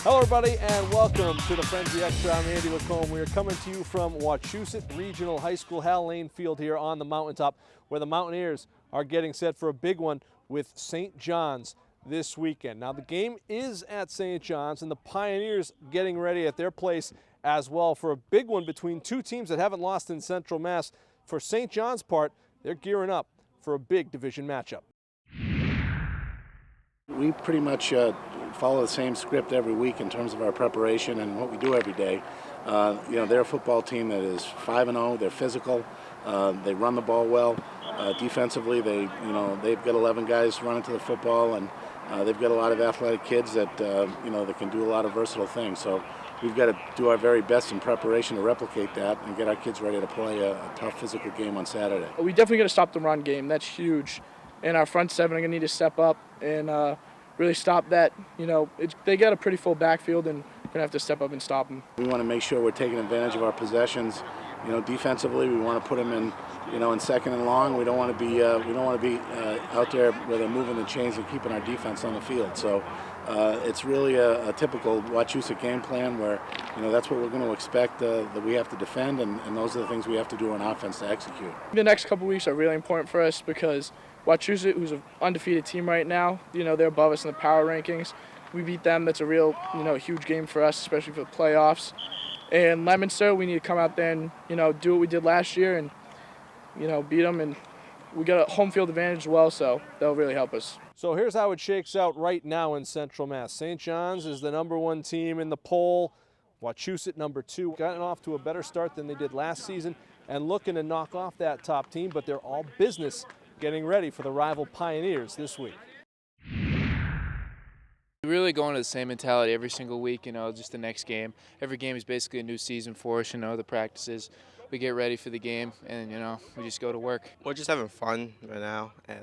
Hello, everybody, and welcome to the Frenzy Extra. I'm Andy Lacombe. We are coming to you from Wachusett Regional High School, Hal Lane Field here on the mountaintop, where the Mountaineers are getting set for a big one with St. John's this weekend. Now, the game is at St. John's, and the Pioneers getting ready at their place as well for a big one between two teams that haven't lost in Central Mass. For St. John's part, they're gearing up for a big division matchup. We pretty much follow the same script every week in terms of our preparation and what we do every day. They're a football team that is 5-0. They're physical. They run the ball well. Defensively, they've got 11 guys running to the football, and they've got a lot of athletic kids that that can do a lot of versatile things. So we've got to do our very best in preparation to replicate that and get our kids ready to play a tough physical game on Saturday. We definitely got to stop the run game. That's huge. And our front seven are going to need to step up and really stop that. They got a pretty full backfield, and we're going to have to step up and stop them. We want to make sure we're taking advantage of our possessions. Defensively, we want to put them in, in second and long. We don't want to be out there where they're moving the chains and keeping our defense on the field. So it's really a typical Wachusett game plan where, that's what we're going to expect that we have to defend, and those are the things we have to do on offense to execute. The next couple weeks are really important for us because Wachusett, who's an undefeated team right now, they're above us in the power rankings. We beat them. That's a real, huge game for us, especially for the playoffs. And Leominster, we need to come out there and, do what we did last year and, beat them. And we got a home field advantage as well, so that'll really help us. So here's how it shakes out right now in Central Mass. St. John's is the #1 team in the poll. Wachusett #2. Gotten off to a better start than they did last season and looking to knock off that top team, but they're all business getting ready for the rival Pioneers this week. Really going to the same mentality every single week, just the next game. Every game is basically a new season for us, the practices. We get ready for the game, and, we just go to work. We're just having fun right now and,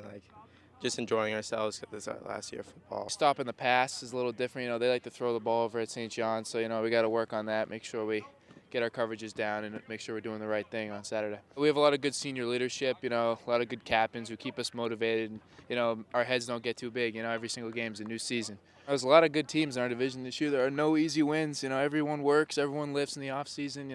just enjoying ourselves because it's our last year of football. Stopping the pass is a little different. They like to throw the ball over at St. John's, so, we got to work on that, make sure we get our coverages down and make sure we're doing the right thing on Saturday. We have a lot of good senior leadership, a lot of good captains who keep us motivated. Our heads don't get too big, every single game is a new season. There's a lot of good teams in our division this year. There are no easy wins. Everyone works, everyone lifts in the off season,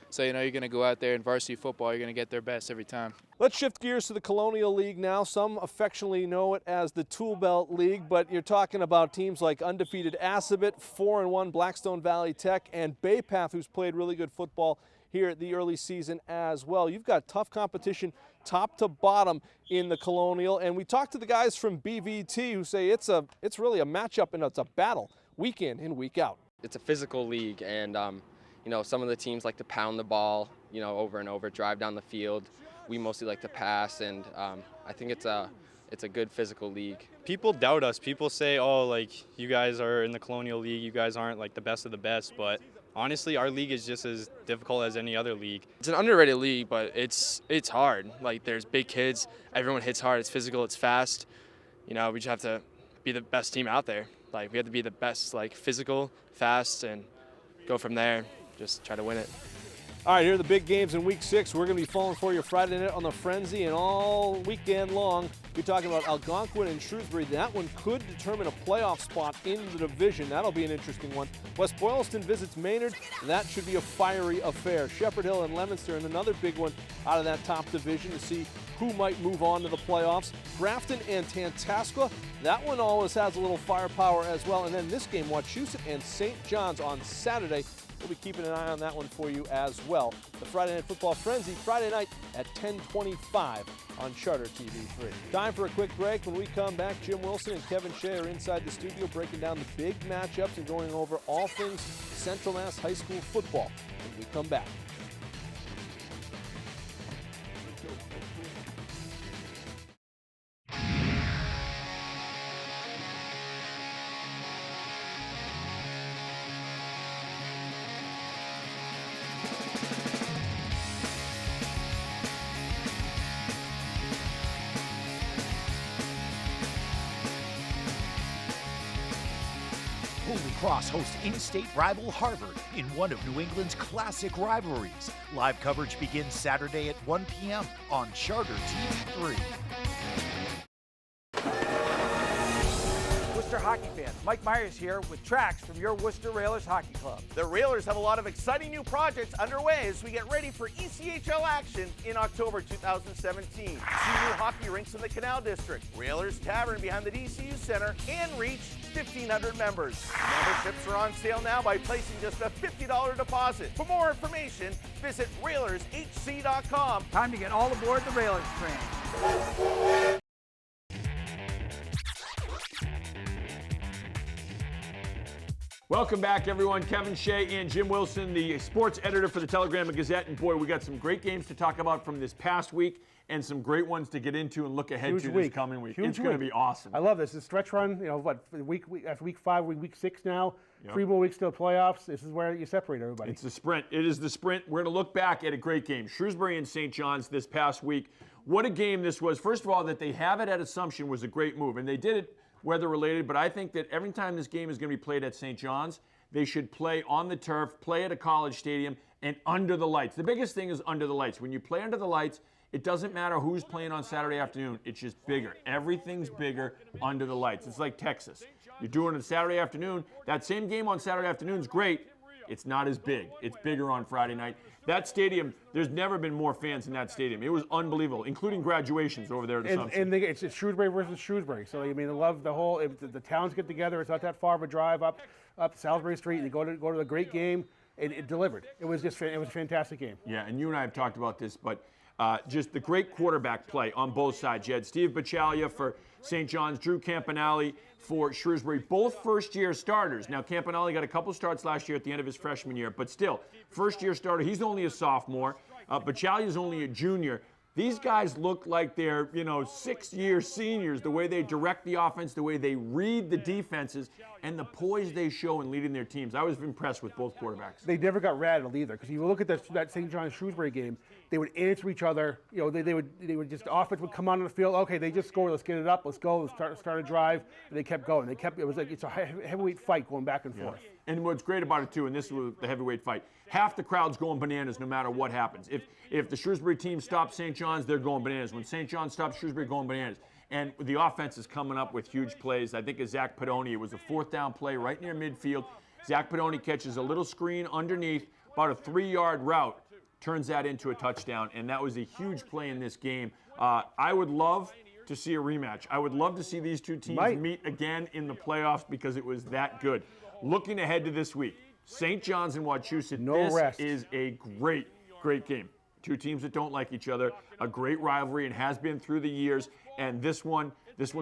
So, you're going to go out there in varsity football, you're going to get their best every time. Let's shift gears to the Colonial League now. Some affectionately know it as the Tool Belt League, but you're talking about teams like undefeated Assabet, 4-1 Blackstone Valley Tech, and Bay Path, who's played really good football here at the early season as well. You've got tough competition top to bottom in the Colonial, and we talked to the guys from BVT who say it's really a matchup and it's a battle week in and week out. It's a physical league, and some of the teams like to pound the ball, over and over, drive down the field. We mostly like to pass, and I think it's a good physical league. People doubt us. People say, oh, you guys are in the Colonial League, you guys aren't the best of the best, but honestly, our league is just as difficult as any other league. It's an underrated league, but it's hard. There's big kids, everyone hits hard, it's physical, it's fast. We just have to be the best team out there. We have to be the best, physical, fast, and go from there. Just try to win it. All right, here are the big games in Week 6. We're going to be falling for you Friday night on the Frenzy, and all weekend long, we're talking about Algonquin and Shrewsbury. That one could determine a playoff spot in the division. That'll be an interesting one. West Boylston visits Maynard. That should be a fiery affair. Shepherd Hill and Leominster, and another big one out of that top division to see who might move on to the playoffs. Grafton and Tantascwa, that one always has a little firepower as well. And then this game, Wachusett and St. John's on Saturday. We'll be keeping an eye on that one for you as well. The Friday Night Football Frenzy, Friday night at 10:25 on Charter TV3. Time for a quick break. When we come back, Jim Wilson and Kevin Shea are inside the studio breaking down the big matchups and going over all things Central Mass High School football when we come back. Holy Cross hosts in-state rival Harvard in one of New England's classic rivalries. Live coverage begins Saturday at 1 p.m. on Charter TV3. hockey fans. Mike Myers here with tracks from your Worcester Railers Hockey Club. The Railers have a lot of exciting new projects underway as we get ready for ECHL action in October 2017. 2 new hockey rinks in the Canal District, Railers Tavern behind the DCU Center, and reach 1,500 members. Memberships are on sale now by placing just a $50 deposit. For more information, visit RailersHC.com. Time to get all aboard the Railers train. Welcome back, everyone. Kevin Shea and Jim Wilson, the sports editor for the Telegram and Gazette. And boy, we got some great games to talk about from this past week and some great ones to get into and look ahead to this coming week. It's going to be awesome. I love this. The stretch run, after week 5, week 6 now, 3 more weeks to the playoffs. This is where you separate everybody. It's the sprint. It is the sprint. We're going to look back at a great game. Shrewsbury and St. John's this past week. What a game this was. First of all, that they have it at Assumption was a great move, and they did it weather-related, but I think that every time this game is going to be played at St. John's, they should play on the turf, play at a college stadium, and under the lights. The biggest thing is under the lights. When you play under the lights, it doesn't matter who's playing on Saturday afternoon. It's just bigger. Everything's bigger under the lights. It's like Texas. You're doing it Saturday afternoon. That same game on Saturday afternoon is great. It's not as big. It's bigger on Friday night. That stadium, there's never been more fans in that stadium. It was unbelievable, including graduations over there at Assumption. And it's Shrewsbury versus Shrewsbury. So, I mean, I love the whole, if the towns get together, it's not that far of a drive up Salisbury Street, and you go to the great game, and it delivered. It was a fantastic game. Yeah, and you and I have talked about this, but just the great quarterback play on both sides. You had Steve Bachalia for St. John's, Drew Campanale for Shrewsbury, both first-year starters. Now, Campanale got a couple starts last year at the end of his freshman year, but still, first-year starter. He's only a sophomore. Bachalia's only a junior. These guys look like they're, 6-year seniors, the way they direct the offense, the way they read the defenses, and the poise they show in leading their teams. I was impressed with both quarterbacks. They never got rattled either, because if you look at that St. John's Shrewsbury game, they would answer each other. They would just, offense would come on the field. Okay, they just scored. Let's get it up. Let's go. Let's start a drive. And they kept going. It was like it's a heavyweight fight going back and forth. And what's great about it too, and this was the heavyweight fight, half the crowd's going bananas no matter what happens. If the Shrewsbury team stops St. John's, they're going bananas. When St. John's stops Shrewsbury, going bananas. And the offense is coming up with huge plays. I think of Zach Pedoni. It was a 4th down play right near midfield. Zach Pedoni catches a little screen underneath, about a 3-yard route, turns that into a touchdown, and that was a huge play in this game. I would love to see a rematch. I would love to see these two teams meet again in the playoffs because it was that good. Looking ahead to this week, St. John's and Wachusett, this is a great, great game. Two teams that don't like each other, a great rivalry, and has been through the years, and this one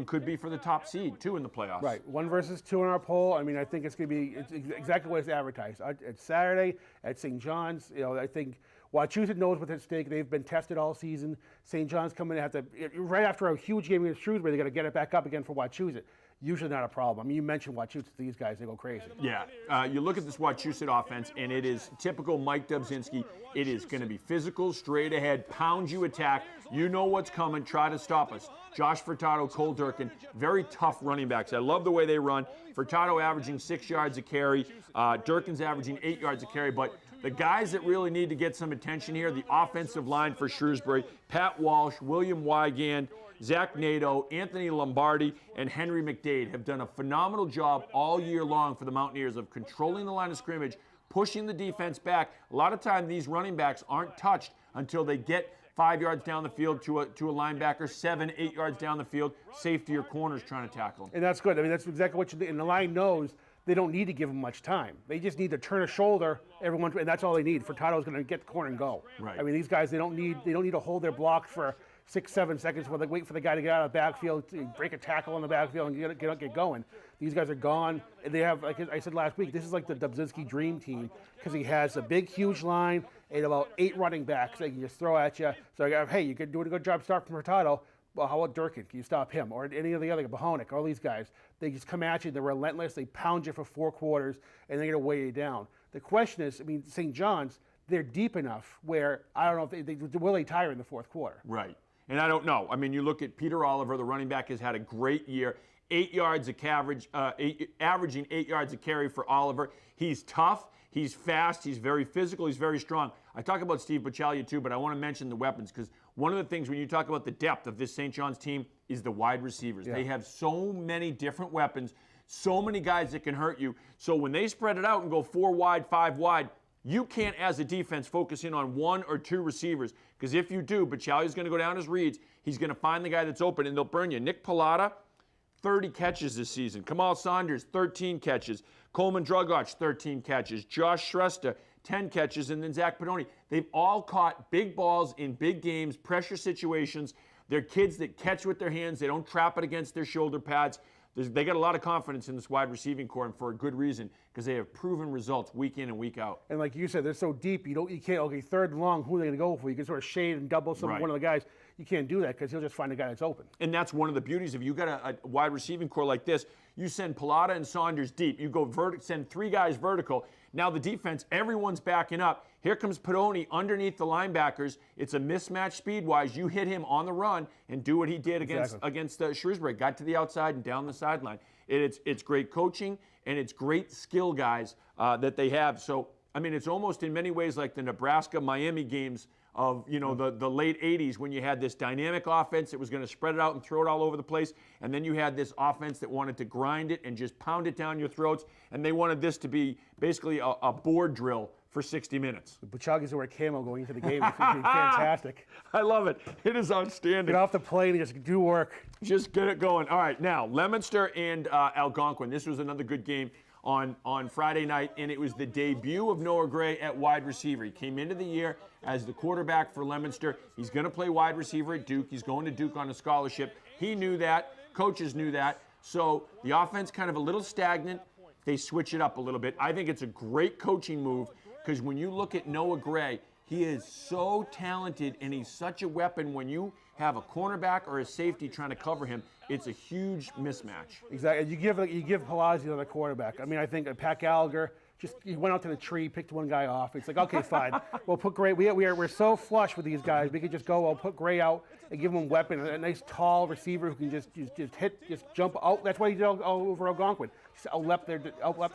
could be for the top seed, too, in the playoffs. Right, 1 versus 2 in our poll. I mean, I think it's going to be exactly what it's advertised. It's Saturday at St. John's. I think Wachusett knows what's at stake. They've been tested all season. St. John's coming to have to, right after a huge game against Shrewsbury, they got to get it back up again for Wachusett. Usually not a problem. I mean, you mentioned Wachusett, these guys, they go crazy. Yeah, you look at this Wachusett offense, and it is typical Mike Dubzinski. It is going to be physical, straight ahead, pound you, attack. You know what's coming, try to stop us. Josh Furtado, Cole Durkin, very tough running backs. I love the way they run. Furtado averaging 6 yards a carry. Durkin's averaging 8 yards a carry. But the guys that really need to get some attention here, the offensive line for Shrewsbury, Pat Walsh, William Wygand, Zach Nato, Anthony Lombardi, and Henry McDade have done a phenomenal job all year long for the Mountaineers of controlling the line of scrimmage, pushing the defense back. A lot of time these running backs aren't touched until they get 5 yards down the field to a linebacker, 7, 8 yards down the field, safety or corners trying to tackle them. And that's good. I mean, that's exactly what you do. And the line knows they don't need to give them much time. They just need to turn a shoulder, and that's all they need. Furtado's going to get the corner and go. Right. I mean, these guys, they don't need to hold their block for 6-7 seconds while they wait for the guy to get out of the backfield, to break a tackle in the backfield and get going. These guys are gone. And they have, like I said last week, this is like the Dubzinski dream team because he has a big, huge line and about 8 running backs they can just throw at you. So, hey, you could do a good job stopping Furtado. Well, how about Durkin? Can you stop him? Or any of the other, Bohonik, all these guys. They just come at you. They're relentless. They pound you for 4 quarters, and they're going to weigh you down. The question is, I mean, St. John's, they're deep enough where I don't know if will they tire in the 4th quarter. Right. And I don't know. I mean, you look at Peter Oliver, the running back, has had a great year. 8 yards a average, averaging 8 yards a carry for Oliver. He's tough. He's fast. He's very physical. He's very strong. I talk about Steve Bachalia too, but I want to mention the weapons because one of the things when you talk about the depth of this St. John's team is the wide receivers. Yeah. They have so many different weapons. So many guys that can hurt you. So when they spread it out and go 4 wide, 5 wide, you can't, as a defense, focus in on 1 or 2 receivers. Because if you do, Bacalia's going to go down his reads. He's going to find the guy that's open, and they'll burn you. Nick Pallotta, 30 catches this season. Kamal Saunders, 13 catches. Coleman Drugoch, 13 catches. Josh Shrestha, 10 catches. And then Zach Pedoni. They've all caught big balls in big games, pressure situations. They're kids that catch with their hands. They don't trap it against their shoulder pads. They got a lot of confidence in this wide receiving core, and for a good reason, because they have proven results week in and week out. And like you said, they're so deep. You can't. Okay, third and long. Who are they going to go for? You can sort of shade and double one of the guys. You can't do that because he'll just find a guy that's open. And that's one of the beauties of you got a wide receiving core like this. You send Pallotta and Saunders deep. You go send 3 guys vertical. Now the defense, everyone's backing up. Here comes Pedoni underneath the linebackers. It's a mismatch speed-wise. You hit him on the run and do what he did against Shrewsbury. Got to the outside and down the sideline. It's great coaching, and it's great skill guys that they have. So, I mean, it's almost in many ways like the Nebraska-Miami games of, the late 80s when you had this dynamic offense that was going to spread it out and throw it all over the place, and then you had this offense that wanted to grind it and just pound it down your throats, and they wanted this to be basically a board drill for 60 minutes. The Buchagis wear camo going into the game. It's fantastic. I love it. It is outstanding. Get off the plane and just do work. Just get it going. All right, now, Leominster and Algonquin. This was another good game on Friday night, and it was the debut of Noah Gray at wide receiver. He came into the year as the quarterback for Leominster. He's going to play wide receiver at Duke. He's going to Duke on a scholarship. He knew that. Coaches knew that. So the offense kind of a little stagnant. They switch it up a little bit. I think it's a great coaching move because when you look at Noah Gray, he is so talented and he's such a weapon. When you have a cornerback or a safety trying to cover him, it's a huge mismatch. Exactly. You give Palazzo the quarterback. I mean, I think Pat Gallagher he went out to the tree, picked one guy off. It's like, okay, fine. We'll put Gray. We're so flush with these guys. We could just go. We'll put Gray out and give him a weapon, a nice tall receiver who can just jump out. That's what he did all over Algonquin. Just outlap their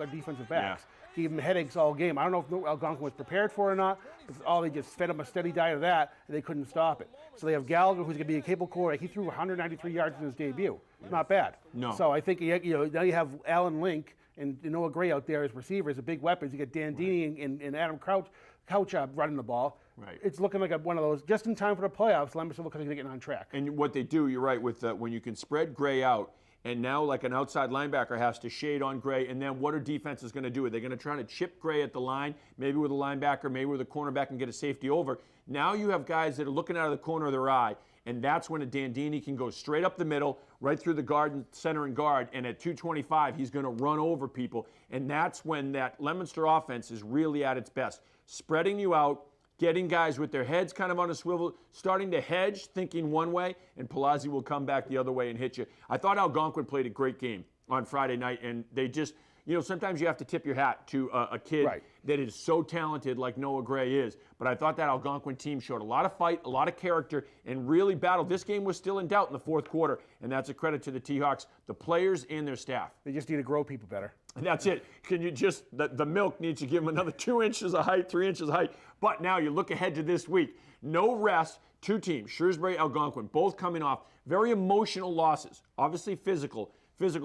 defensive backs. Yeah. Gave him headaches all game. I don't know if Algonquin was prepared for it or not, but they just fed him a steady diet of that, and they couldn't stop it. So they have Gallagher, who's going to be a capable quarterback. He threw 193 yards in his debut. It's not bad. No. So I think now you have Alan Link and Noah Gray out there as receivers, big weapons. You got Dan Dini and Adam Couch running the ball. Right. It's looking like one of those just in time for the playoffs. Leominster looks like they're getting on track. And what they do, you're right, with when you can spread Gray out. And now, like an outside linebacker has to shade on Gray. And then what are defenses going to do? Are they going to try to chip Gray at the line, maybe with a linebacker, maybe with a cornerback and get a safety over? Now you have guys that are looking out of the corner of their eye. And that's when a Dandini can go straight up the middle, right through the guard, center and guard. And at 225, he's going to run over people. And that's when that Leominster offense is really at its best. Spreading you out, getting guys with their heads kind of on a swivel, starting to hedge, thinking one way, and Palazzi will come back the other way and hit you. I thought Algonquin played a great game on Friday night, and they just, sometimes you have to tip your hat to a kid that is so talented like Noah Gray is. But I thought that Algonquin team showed a lot of fight, a lot of character, and really battled. This game was still in doubt in the fourth quarter, and that's a credit to the T-Hawks, the players, and their staff. They just need to grow people better. And that's it. Can you the milk needs to give them another 2 inches of height, 3 inches of height. But now you look ahead to this week. No rest, 2 teams, Shrewsbury, Algonquin, both coming off very emotional losses. Obviously physical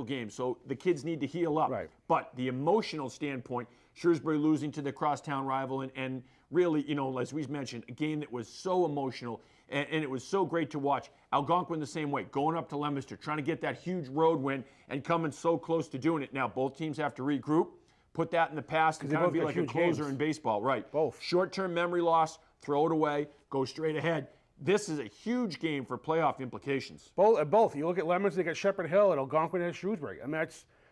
games, so the kids need to heal up. Right. But the emotional standpoint, Shrewsbury losing to the crosstown rival and really, as we mentioned, a game that was so emotional and it was so great to watch. Algonquin the same way, going up to Leominster, trying to get that huge road win and coming so close to doing it. Now both teams have to regroup, put that in the past, and kind of be like a closer in baseball. Right. Both. Short-term memory loss, throw it away, go straight ahead. This is a huge game for playoff implications. Both. You look at Leominster, they got Shepherd Hill, and Algonquin has Shrewsbury. I mean,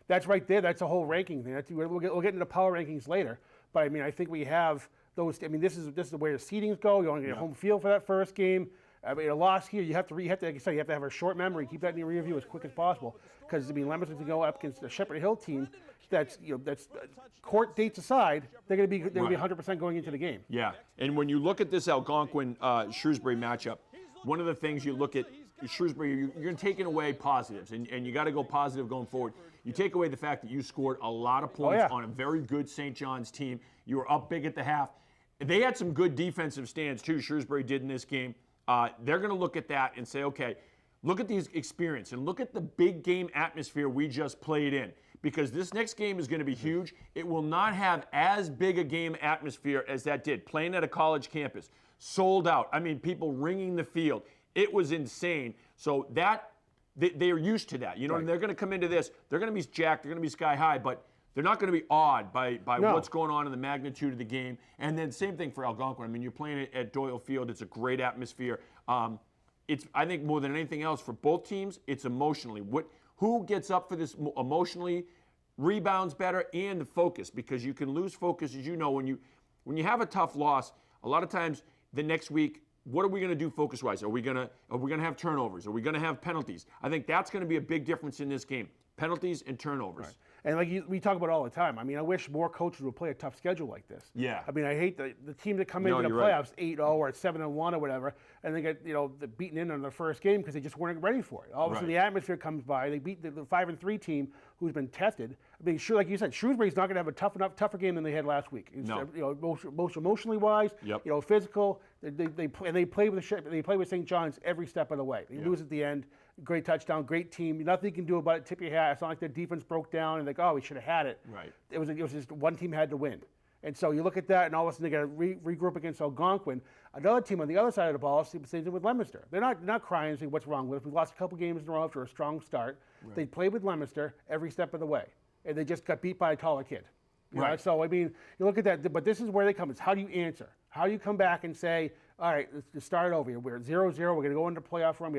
that's right there. That's a whole ranking thing. We'll get into power rankings later. But I mean, I think we have those. I mean, this is the way the seedings go. You want to get a home field for that first game. I mean, a loss here, you have to, like I said, you have to have a short memory, keep that in your rear view as quick as possible. Because I mean, Leominster to go up against the Shepherd Hill team. That's court dates aside, they're going to be 100% going into the game. Yeah, and when you look at this Algonquin Shrewsbury matchup, one of the things you look at Shrewsbury, you're taking away positives, and you got to go positive going forward. You take away the fact that you scored a lot of points on a very good St. John's team. You were up big at the half. They had some good defensive stands too. Shrewsbury did in this game. They're going to look at that and say, okay, look at these experience and look at the big game atmosphere we just played in. because this next game is going to be huge. It will not have as big a game atmosphere as that did, playing at a college campus. Sold out. I mean, people ringing the field. It was insane. So that, they're used to that. You know, and they're going to come into this. They're going to be jacked. They're going to be sky high, but they're not going to be awed by what's going on in the magnitude of the game. And then same thing for Algonquin. I mean, you're playing it at Doyle Field. It's a great atmosphere. It's, I think, more than anything else for both teams, it's emotionally. Who gets up for this emotionally, rebounds better, and the focus, because you can lose focus, as you know, when you have a tough loss. A lot of times, the next week, what are we going to do focus-wise? Are we going to have turnovers? Are we going to have penalties? I think that's going to be a big difference in this game. Penalties and turnovers. Right. And like we talk about all the time. I mean, I wish more coaches would play a tough schedule like this. Yeah. I mean, I hate the team that come into the playoffs 8-0 or 7-1 or whatever, and they get beaten in on their first game because they just weren't ready for it. All of a sudden, the atmosphere comes by. They beat the 5-3 team who's been tested. I mean, sure, like you said, Shrewsbury's not going to have a tougher game than they had last week. It's, most emotionally wise, physical. They play with St. John's every step of the way. They lose at the end. Great touchdown, great team. Nothing you can do about it. Tip your hat. It's not like their defense broke down and we should have had it. Right. It was just one team had to win. And so you look at that, and all of a sudden they got to regroup against Algonquin. Another team on the other side of the ball, same thing with Leominster. They're not crying and saying what's wrong with us. We lost a couple games in a row after a strong start. Right. They played with Leominster every step of the way, and they just got beat by a taller kid. You know? So I mean, you look at that, but this is where they come. It's how do you answer? How do you come back and say, all right, let's start over here. We're 0-0. We're going to go into playoff run. We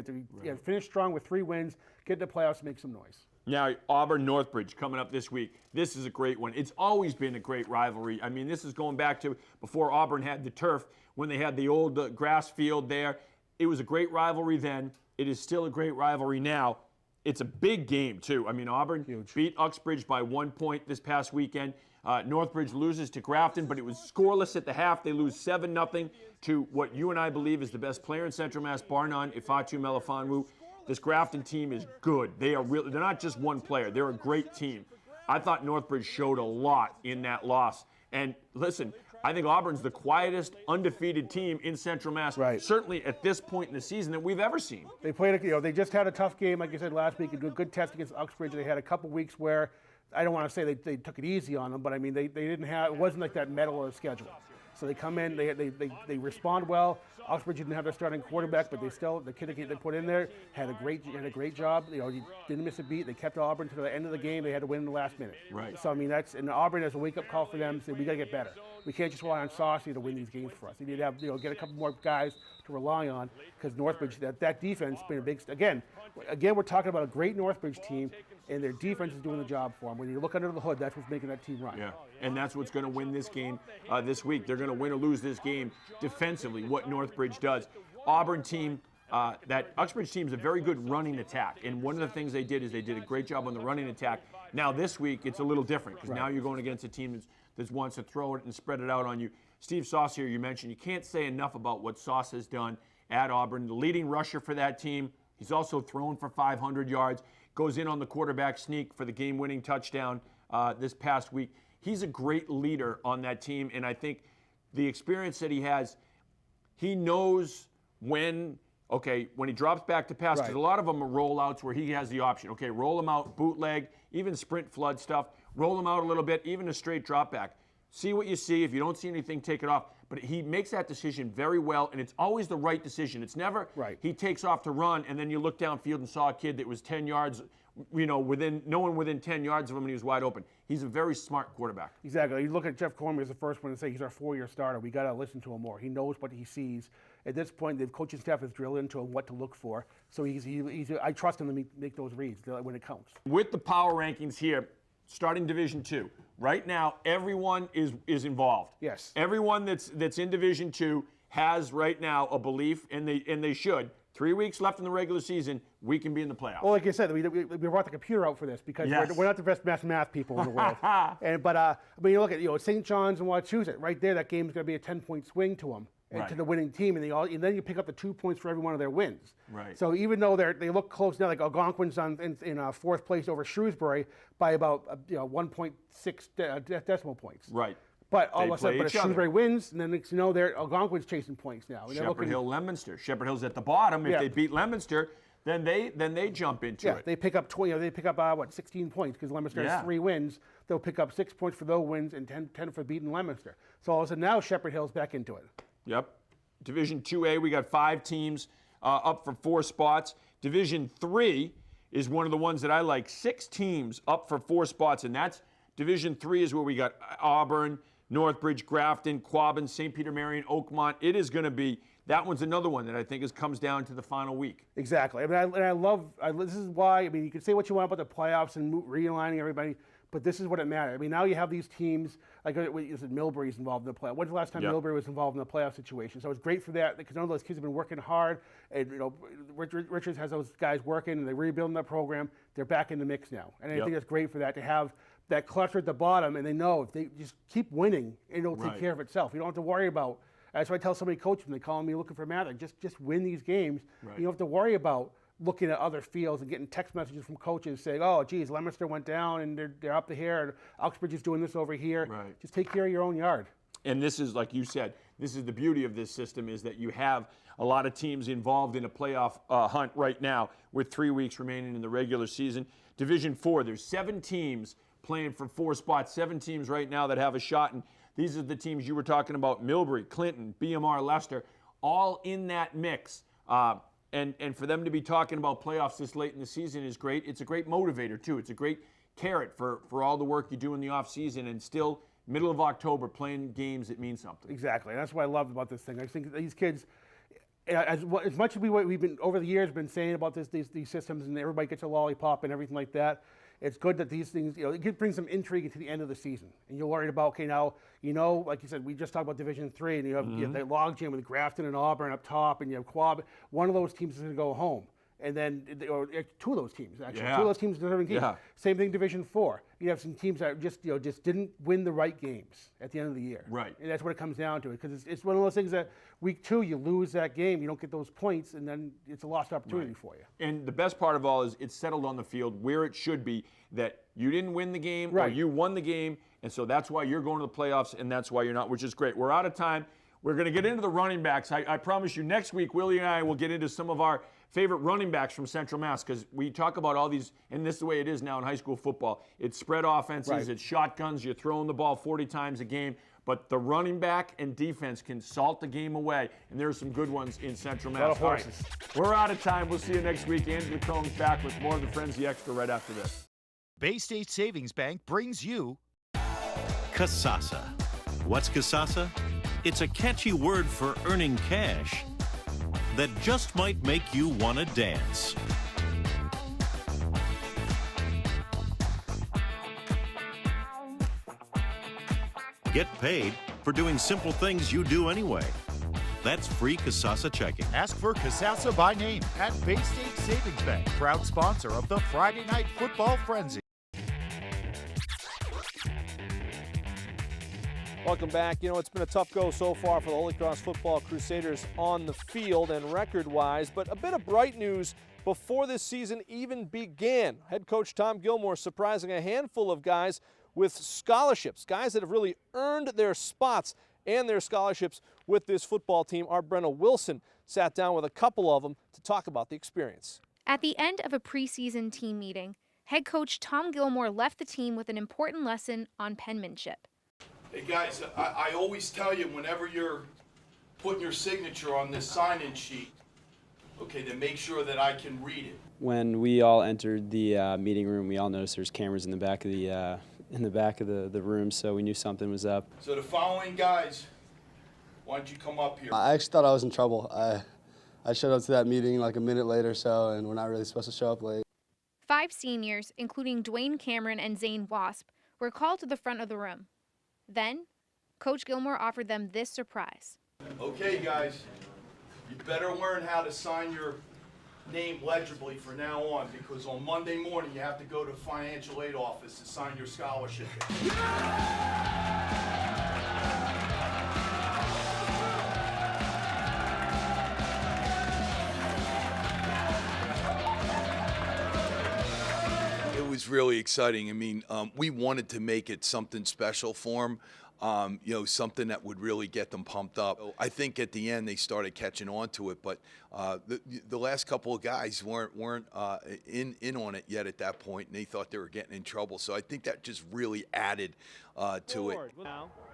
have to finish strong with 3 wins, get to the playoffs, make some noise. Now, Auburn-Northbridge coming up this week. This is a great one. It's always been a great rivalry. I mean, this is going back to before Auburn had the turf, when they had the old grass field there. It was a great rivalry then. It is still a great rivalry now. It's a big game, too. I mean, Auburn beat Uxbridge by 1 point this past weekend. Northbridge loses to Grafton, but it was scoreless at the half. They lose 7-0 to what you and I believe is the best player in Central Mass, bar none, Ifeatu Melifonwu. This Grafton team is good. They're not just one player. They're a great team. I thought Northbridge showed a lot in that loss. And listen, I think Auburn's the quietest, undefeated team in Central Mass, certainly at this point in the season, that we've ever seen. They played, they just had a tough game, like you said last week, a good test against Uxbridge. They had a couple weeks where, I don't want to say they took it easy on them, but I mean, they didn't have, it wasn't like that medal of the schedule. So they come in, they respond well. Uxbridge didn't have their starting quarterback, but the kid they put in there had a great job. He didn't miss a beat. They kept Auburn to the end of the game. They had to win in the last minute. Right. So I mean, and Auburn has a wake-up call for them. Say we got to get better. We can't just rely on Saucy to win these games for us. We need to have get a couple more guys to rely on, because Northbridge, that defense has been a big. Again, we're talking about a great Northbridge team, and their defense is doing the job for them. When you look under the hood, that's what's making that team run. Yeah, and that's what's going to win this game this week. They're going to win or lose this game defensively, what Northbridge does. Auburn team, that Uxbridge team is a very good running attack, and one of the things they did is they did a great job on the running attack. Now this week, it's a little different, because now you're going against a team that wants to throw it and spread it out on you. Steve Sauce here, you mentioned, you can't say enough about what Sauce has done at Auburn. The leading rusher for that team. He's also thrown for 500 yards. Goes in on the quarterback sneak for the game-winning touchdown this past week. He's a great leader on that team, and I think the experience that he has, he knows when he drops back to pass, because a lot of them are rollouts where he has the option. Okay, roll him out, bootleg, even sprint flood stuff. Roll him out a little bit, even a straight drop back. See what you see. If you don't see anything, take it off. But he makes that decision very well, and it's always the right decision. It's never he takes off to run, and then you look downfield and saw a kid that was 10 yards, no one within 10 yards of him, and he was wide open. He's a very smart quarterback. Exactly. You look at Jeff Cormier as the first one to say he's our 4-year starter. We got to listen to him more. He knows what he sees. At this point, the coaching staff has drilled into him what to look for. So I trust him to make those reads when it counts. With the power rankings here, starting Division II, right now everyone is involved. Yes. Everyone that's in Division II has right now a belief, and they should. 3 weeks left in the regular season, we can be in the playoffs. Well, like I said, we brought the computer out for this because we're not the best math people in the world. But I mean, you look at St. John's and Wachusett right there. That game's going to be a 10-point swing to them and to the winning team, and then you pick up the 2 points for every one of their wins. Right. So even though they look close now, like Algonquin's in fourth place over Shrewsbury by about 1.6 decimal points. Right. But all of a sudden, if Shrewsbury wins, and then next Algonquin's chasing points now. Shepherd Hill, Leominster. Shepherd Hill's at the bottom. If they beat Leominster, then they jump into it. They pick up 20. They pick up 16 points because Leominster has 3 wins. They'll pick up 6 points for those wins and 10 for beating Leominster. So all of a sudden now Shepherd Hill's back into it. Yep. Division 2A, we got 5 teams up for 4 spots. Division 3 is one of the ones that I like. 6 teams up for 4 spots, and that's Division 3 is where we got Auburn, Northbridge, Grafton, Quabbin, St. Peter Marion, Oakmont. It is going to be, that one's another one that I think comes down to the final week. Exactly. I mean, I love, this is why, I mean, you can say what you want about the playoffs and realigning everybody, but this is what it matters. I mean, now you have these teams, like Millbury's involved in the playoff. When's the last time Millbury was involved in the playoff situation? So it's great for that because none of those kids have been working hard. And, Richards has those guys working and they're rebuilding that program. They're back in the mix now. And I think that's great for that, to have that cluster at the bottom, and they know if they just keep winning, it'll take care of itself. You don't have to worry about, that's why I tell so many coaches when they call me looking for math, just win these games. You don't have to worry about looking at other fields and getting text messages from coaches saying, oh, geez, Leominster went down and they're up to here, and Uxbridge is doing this over here. Just take care of your own yard. And this is, like you said, this is the beauty of this system, is that you have a lot of teams involved in a playoff hunt right now with 3 weeks remaining in the regular season. Division 4, there's 7 teams playing for 4 spots, 7 teams right now that have a shot, and these are the teams you were talking about: Millbury, Clinton, BMR, Leicester, all in that mix. And for them to be talking about playoffs this late in the season is great. It's a great motivator too. It's a great carrot for all the work you do in the off season, and still middle of October playing games that mean something. Exactly, and that's what I love about this thing. I think these kids, as much as we've been over the years been saying about these systems, and everybody gets a lollipop and everything like that, it's good that these things, it could bring some intrigue into the end of the season. And you're worried about, okay, now, like you said, we just talked about Division 3, and you have the logjam with Grafton and Auburn up top, and you have Quabbin. One of those teams is going to go home. And then, or 2 of those teams, actually. 2 of those teams deserving games. Same thing, Division 4. You have some teams that just didn't win the right games at the end of the year. And that's what it comes down to. Because it's one of those things that week 2, you lose that game, you don't get those points, and then it's a lost opportunity for you. And the best part of all is it's settled on the field where it should be, that you didn't win the game or you won the game, and so that's why you're going to the playoffs, and that's why you're not, which is great. We're out of time. We're going to get into the running backs. I promise you, next week, Willie and I will get into some of our favorite running backs from Central Mass, because we talk about all these, and this is the way it is now in high school football. It's spread offenses, it's shotguns, you're throwing the ball 40 times a game, but the running back and defense can salt the game away, and there's some good ones in Central Mass. A lot of horses. We're out of time. We'll see you next week. Andrew Combs back with more of the Frenzy Extra right after this. Bay State Savings Bank brings you Kasasa. What's Kasasa? It's a catchy word for earning cash that just might make you want to dance. Get paid for doing simple things you do anyway. That's free Kasasa checking. Ask for Kasasa by name at Bay State Savings Bank, proud sponsor of the Friday Night Football Frenzy. Welcome back. It's been a tough go so far for the Holy Cross Football Crusaders on the field and record-wise, but a bit of bright news before this season even began. Head coach Tom Gilmore surprising a handful of guys with scholarships, guys that have really earned their spots and their scholarships with this football team. Our Brenna Wilson sat down with a couple of them to talk about the experience. At the end of a preseason team meeting, head coach Tom Gilmore left the team with an important lesson on penmanship. Hey guys, I always tell you, whenever you're putting your signature on this sign-in sheet, okay, then make sure that I can read it. When we all entered the meeting room, we all noticed there's cameras in the back of the room, so we knew something was up. So the following guys, why don't you come up here? I actually thought I was in trouble. I showed up to that meeting like a minute late or so, and we're not really supposed to show up late. 5 seniors, including Dwayne Cameron and Zane Wasp, were called to the front of the room. Then, Coach Gilmore offered them this surprise. Okay, guys, you better learn how to sign your name legibly from now on, because on Monday morning you have to go to financial aid office to sign your scholarship. It was really exciting. I mean, we wanted to make it something special for him. you know, something that would really get them pumped up. I think at the end they started catching on to it, but the last couple of guys weren't in on it yet at that point, and they thought they were getting in trouble. So I think that just really added to it.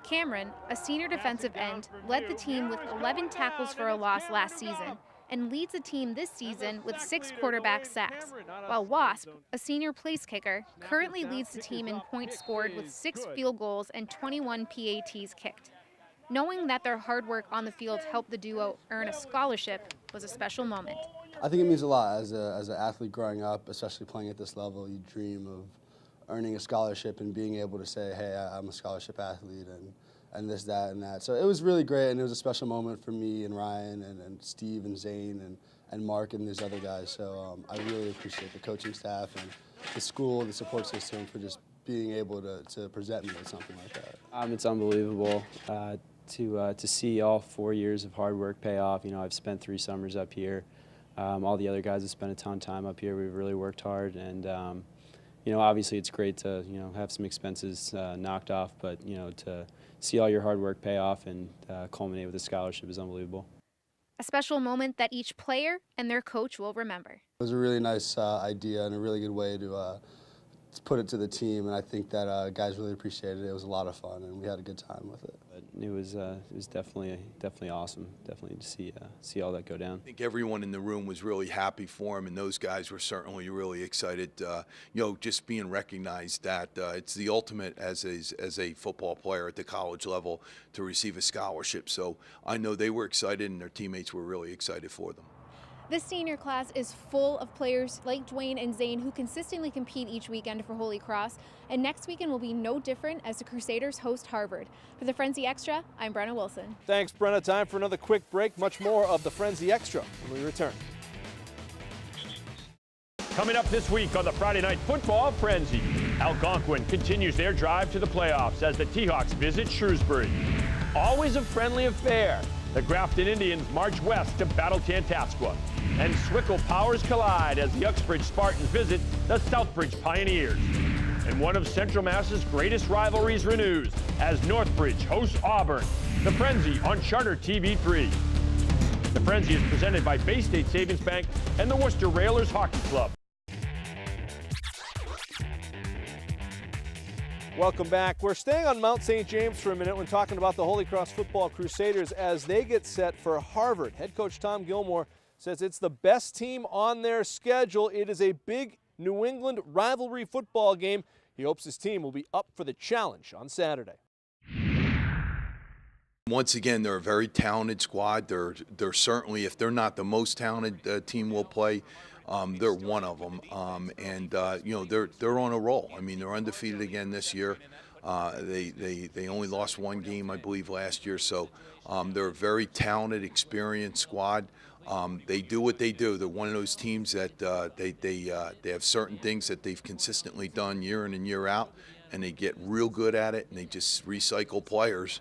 Cameron, a senior defensive end, led the team with 11 tackles for a loss last season and leads the team this season with 6 quarterback sacks, while Wasp, a senior place kicker, currently leads the team in points scored with 6 field goals and 21 PATs kicked. Knowing that their hard work on the field helped the duo earn a scholarship was a special moment. I think it means a lot as an athlete growing up, especially playing at this level. You dream of earning a scholarship and being able to say, hey, I'm a scholarship athlete and this, that, and that. So it was really great, and it was a special moment for me and Ryan and Steve and Zane and Mark and these other guys. So I really appreciate the coaching staff and the school, the support system for just being able to present me with something like that. It's unbelievable to see all 4 years of hard work pay off. You know, I've spent 3 summers up here. All the other guys have spent a ton of time up here. We've really worked hard, and you know, obviously it's great to, you know, have some expenses knocked off, but, you know, to see all your hard work pay off and culminate with a scholarship is unbelievable. A special moment that each player and their coach will remember. It was a really nice idea and a really good way to put it to the team, and I think that guys really appreciated it. It was a lot of fun, and we had a good time with it. But it was definitely awesome. Definitely to see all that go down. I think everyone in the room was really happy for him, and those guys were certainly really excited. You know, just being recognized that it's the ultimate as a football player at the college level to receive a scholarship. So I know they were excited, and their teammates were really excited for them. This senior class is full of players like Dwayne and Zane who consistently compete each weekend for Holy Cross, and next weekend will be no different as the Crusaders host Harvard. For the Frenzy Extra, I'm Brenna Wilson. Thanks, Brenna. Time for another quick break. Much more of the Frenzy Extra when we return. Coming up this week on the Friday Night Football Frenzy, Algonquin continues their drive to the playoffs as the T-Hawks visit Shrewsbury. Always a friendly affair. The Grafton Indians march west to battle Tantascwa. And Swickle powers collide as the Uxbridge Spartans visit the Southbridge Pioneers. And one of Central Mass's greatest rivalries renews as Northbridge hosts Auburn. The Frenzy on Charter TV3. The Frenzy is presented by Bay State Savings Bank and the Worcester Railers Hockey Club. Welcome back. We're staying on Mount St. James for a minute when talking about the Holy Cross Football Crusaders as they get set for Harvard. Head coach Tom Gilmore says it's the best team on their schedule. It is a big New England rivalry football game. He hopes his team will be up for the challenge on Saturday. Once again, they're a very talented squad. They're certainly, if they're not the most talented team we'll play, they're one of them, you know, they're on a roll. I mean, they're undefeated again this year. They only lost 1 game, I believe, last year. So they're a very talented, experienced squad. They do what they do. They're one of those teams that they have certain things that they've consistently done year in and year out, and they get real good at it, and they just recycle players.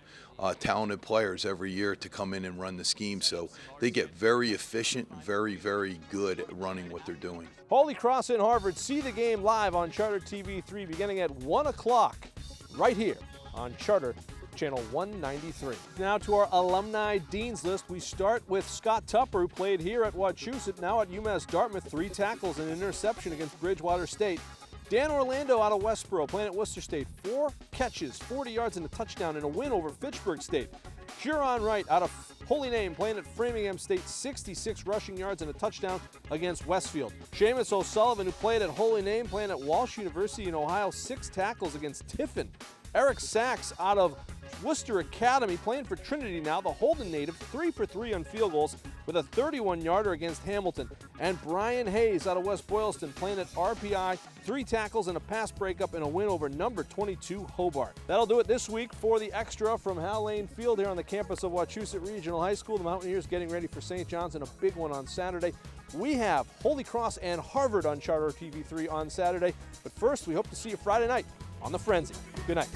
Talented players every year to come in and run the scheme. So they get very efficient, very, very good at running what they're doing. Holy Cross and Harvard. See the game live on Charter TV3 beginning at 1 o'clock right here on Charter Channel 193. Now to our alumni dean's list. We start with Scott Tupper, who played here at Wachusett, now at UMass Dartmouth, 3 tackles and an interception against Bridgewater State. Dan Orlando out of Westboro, playing at Worcester State, 4 catches, 40 yards and a touchdown in a win over Fitchburg State. Huron Wright out of Holy Name, playing at Framingham State, 66 rushing yards and a touchdown against Westfield. Seamus O'Sullivan, who played at Holy Name, playing at Walsh University in Ohio, 6 tackles against Tiffin. Eric Sachs out of Worcester Academy, playing for Trinity now, the Holden native, 3 for 3 on field goals with a 31-yarder against Hamilton. And Brian Hayes out of West Boylston, playing at RPI, 3 tackles and a pass breakup in a win over number 22 Hobart. That'll do it this week for the Extra from Hal Lane Field here on the campus of Wachusett Regional High School. The Mountaineers getting ready for St. John's and a big one on Saturday. We have Holy Cross and Harvard on Charter TV3 on Saturday. But first, we hope to see you Friday night on The Frenzy. Good night.